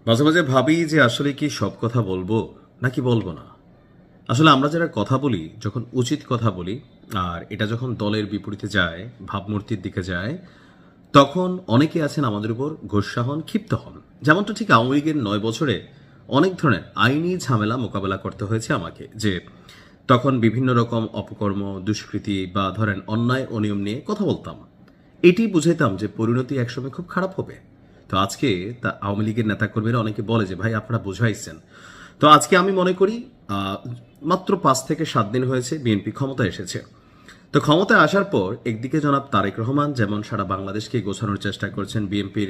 মাঝে মাঝে ভাবি যে আসলে কি সব কথা বলবো নাকি বলবো না। আসলে আমরা যারা কথা বলি, যখন উচিত কথা বলি আর এটা যখন দলের বিপরীতে যায়, ভাবমূর্তির দিকে যায়, তখন অনেকে আছেন আমাদের উপর গোস্বা হন, ক্ষিপ্ত হন। যেমনটা ঠিক আওয়ামী লীগের 9 বছরে অনেক ধরনের আইনি ঝামেলা মোকাবেলা করতে হয়েছে আমাকে, যে তখন বিভিন্ন রকম অপকর্ম, দুষ্কৃতি বা ধরেন অন্যায় অনিয়ম নিয়ে কথা বলতাম। এটি বুঝাইতাম যে পরিণতি একসময় খুব খারাপ হবে। তো আজকে তা আওয়ামী লীগের নেতাকর্মীরা অনেকে বলে যে ভাই আপনারা বুঝাইছেন। তো আজকে আমি মনে করি মাত্র 5 থেকে 7 দিন হয়েছে বিএনপি ক্ষমতায় এসেছে। তো ক্ষমতায় আসার পর একদিকে জনাব তারেক রহমান যেমন সারা বাংলাদেশকে গোছানোর চেষ্টা করছেন, বিএনপির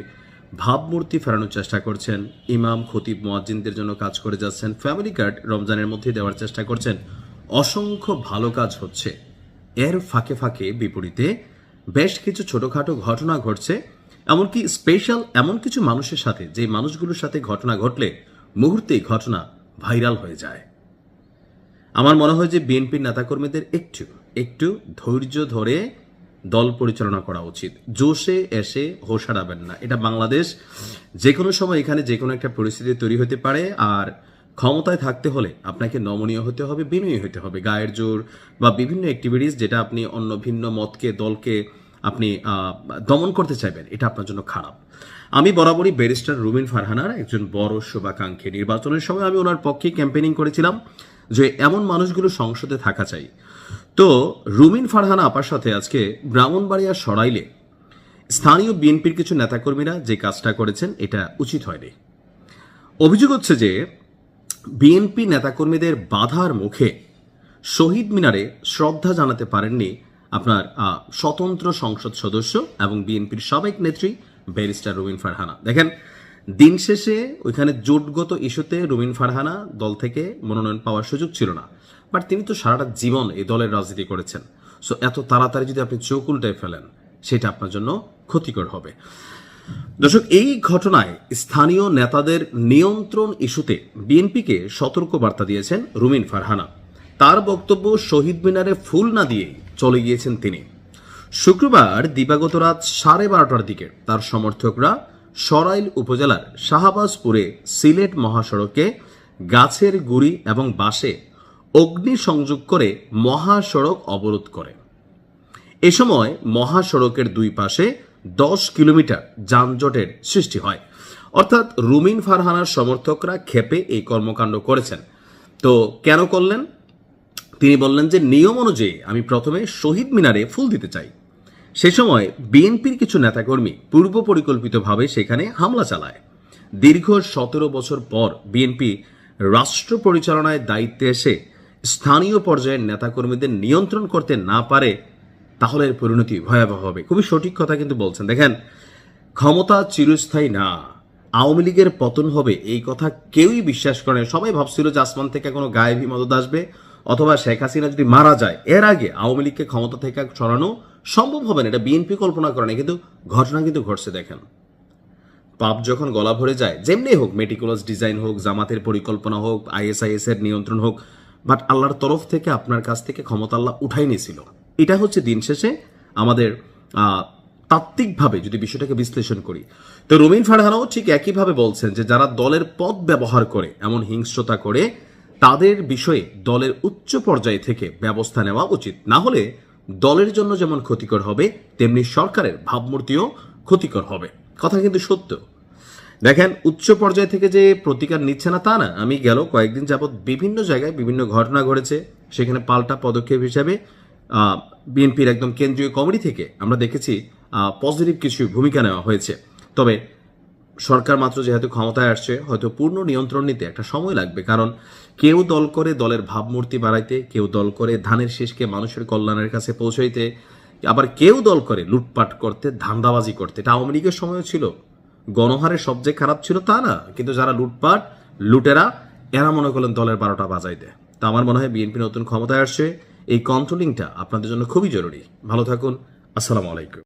ভাবমূর্তি ফেরানোর চেষ্টা করছেন, ইমাম খতিব মুয়াজ্জিনদের জন্য কাজ করে যাচ্ছেন, ফ্যামিলি কার্ড রমজানের মধ্যে দেওয়ার চেষ্টা করছেন, অসংখ্য ভালো কাজ হচ্ছে। এর ফাঁকে ফাঁকে বিপরীতে বেশ কিছু ছোটখাটো ঘটনা ঘটছে, এমনকি স্পেশাল এমন কিছু মানুষের সাথে, যে মানুষগুলোর সাথে ঘটনা ঘটলে মুহূর্তেই ঘটনা ভাইরাল হয়ে যায়। আমার মনে হয় যে বিএনপির নেতাকর্মীদের একটু একটু ধৈর্য ধরে দল পরিচালনা করা উচিত। জোশে এসে হোশ হারাবেন না। এটা বাংলাদেশ, যে কোনো সময় এখানে যে কোনো একটা পরিস্থিতি তৈরি হতে পারে। আর ক্ষমতায় থাকতে হলে আপনাকে নমনীয় হতে হবে, বিনয়ী হতে হবে। গায়ের জোর বা বিভিন্ন অ্যাক্টিভিটিস যেটা আপনি অন্য ভিন্ন মতকে, দলকে আপনি দমন করতে চাইবেন, এটা আপনার জন্য খারাপ। আমি বরাবরই ব্যারিস্টার রুমিন ফারহানার একজন বড় শুভাকাঙ্ক্ষী। নির্বাচনের সময় আমি ওনার পক্ষে ক্যাম্পেইনিং করেছিলাম যে এমন মানুষগুলো সংসদে থাকা চাই। তো রুমিন ফারহানা আপার সাথে আজকে ব্রাহ্মণবাড়িয়া সরাইলে স্থানীয় বিএনপির কিছু নেতাকর্মীরা যে কাজটা করেছেন, এটা উচিত হয়নি। অভিযোগ হচ্ছে যে বিএনপি নেতাকর্মীদের বাধার মুখে শহীদ মিনারে শ্রদ্ধা জানাতে পারেননি আপনার স্বতন্ত্র সংসদ সদস্য এবং বিএনপির সাবেক নেত্রী ব্যারিস্টার রুমিন ফারহানা। দেখেন, দিন শেষে ওইখানে জোটগত ইস্যুতে রুমিন ফারহানা দল থেকে মনোনয়ন পাওয়ার সুযোগ ছিল না, বাট তিনি তো সারাটা জীবন এই দলের রাজনীতি করেছেন। সো এত তাড়াতাড়ি যদি আপনি চোখ উল্টায় ফেলেন, সেটা আপনার জন্য ক্ষতিকর হবে। দর্শক, এই ঘটনায় স্থানীয় নেতাদের নিয়ন্ত্রণ ইস্যুতে বিএনপিকে সতর্ক বার্তা দিয়েছেন রুমিন ফারহানা। তার বক্তব্য, শহীদ মিনারে ফুল না দিয়ে চলে গিয়েছেন তিনি। শুক্রবার দিবাগত রাত 12:30টার দিকে তার সমর্থকরা সরাইল উপজেলার শাহবাজপুরে সিলেট মহাসড়কে গাছের গুড়ি এবং বাঁশে অগ্নিসংযোগ করে মহাসড়ক অবরোধ করে। এ সময় মহাসড়কের দুই পাশে 10 কিলোমিটার যানজটের সৃষ্টি হয়। অর্থাৎ রুমিন ফারহানার সমর্থকরা ক্ষেপে এই কর্মকাণ্ড করেছেন। তো কেন করলেন? তিনি বললেন যে নিয়ম অনুযায়ী আমি প্রথমে শহীদ মিনারে ফুল দিতে চাই। সে সময় বিএনপির কিছু নেতাকর্মী পূর্ব পরিকল্পিতভাবে সেখানে হামলা চালায়। দীর্ঘ 17 বছর পর বিএনপি রাষ্ট্র পরিচালনায় দায়িত্বে এসে স্থানীয় পর্যায়ের নেতাকর্মীদের নিয়ন্ত্রণ করতে না পারে, তাহলে এর পরিণতি ভয়াবহ হবে। খুবই সঠিক কথা কিন্তু বলছেন। দেখেন, ক্ষমতা চিরস্থায়ী না। আওয়ামী লীগের পতন হবে এই কথা কেউই বিশ্বাস করে না। সবাই ভাবছিল যে আসমান থেকে কোনো গায়েবী মদত আসবে, অথবা শেখ হাসিনা যদি মারা যায় এর আগে আওয়ামী লীগকে ক্ষমতা থেকে সরানো সম্ভব হবে না। এটা বিএনপি কল্পনা করে না, কিন্তু ঘটনা কিন্তু ঘটছে। দেখেন, পাপ যখন গলা ভরে যায়, যেমনি হোক, মেটিকুলাস ডিজাইন হোক, জামাতের পরিকল্পনা হোক, আইএসআইএস এর নিয়ন্ত্রণ হোক, বাট আল্লাহর তরফ থেকে আপনার কাছ থেকে ক্ষমতা আল্লাহ উঠাই নিয়েছিল। এটা হচ্ছে দিন শেষে আমাদের তাত্ত্বিকভাবে যদি বিষয়টাকে বিশ্লেষণ করি। তো রুমিন ফারহানাও ঠিক একইভাবে বলছেন যে যারা দলের পদ ব্যবহার করে এমন হিংস্রতা করে, তাদের বিষয়ে দলের উচ্চ পর্যায় থেকে ব্যবস্থা নেওয়া উচিত। না হলে দলের জন্য যেমন ক্ষতিকর হবে, তেমনি সরকারের ভাবমূর্তিও ক্ষতিকর হবে। কথা কিন্তু সত্য। দেখেন, উচ্চ পর্যায় থেকে যে প্রতিকার নিচ্ছে না তা না। আমি গেল কয়েকদিন যাবৎ বিভিন্ন জায়গায় বিভিন্ন ঘটনা ঘটেছে, সেখানে পাল্টা পদক্ষেপ হিসাবে বিএনপির একদম কেন্দ্রীয় কমিটি থেকে আমরা দেখেছি পজিটিভ কিছু ভূমিকা নেওয়া হয়েছে। তবে সরকার মাত্র যেহেতু ক্ষমতায় আসছে, হয়তো পূর্ণ নিয়ন্ত্রণ নিতে একটা সময় লাগবে। কারণ কেউ দল করে দলের ভাবমূর্তি বাড়াইতে, কেউ দল করে ধানের শীষকে মানুষের কল্যাণের কাছে পৌঁছাইতে, আবার কেউ দল করে লুটপাট করতে, ধান্দাবাজি করতে। এটা আওয়ামী লীগের সময়ও ছিল। গণহারে সবচেয়ে খারাপ ছিল তা না, কিন্তু যারা লুটপাট, লুটেরা, এরা মনে করলেন দলের 12টা বাজাই দেয়। তো আমার মনে হয় বিএনপি নতুন ক্ষমতায় আসছে, এই কন্ট্রোলিংটা আপনাদের জন্য খুবই জরুরি। ভালো থাকুন। আসসালামু আলাইকুম।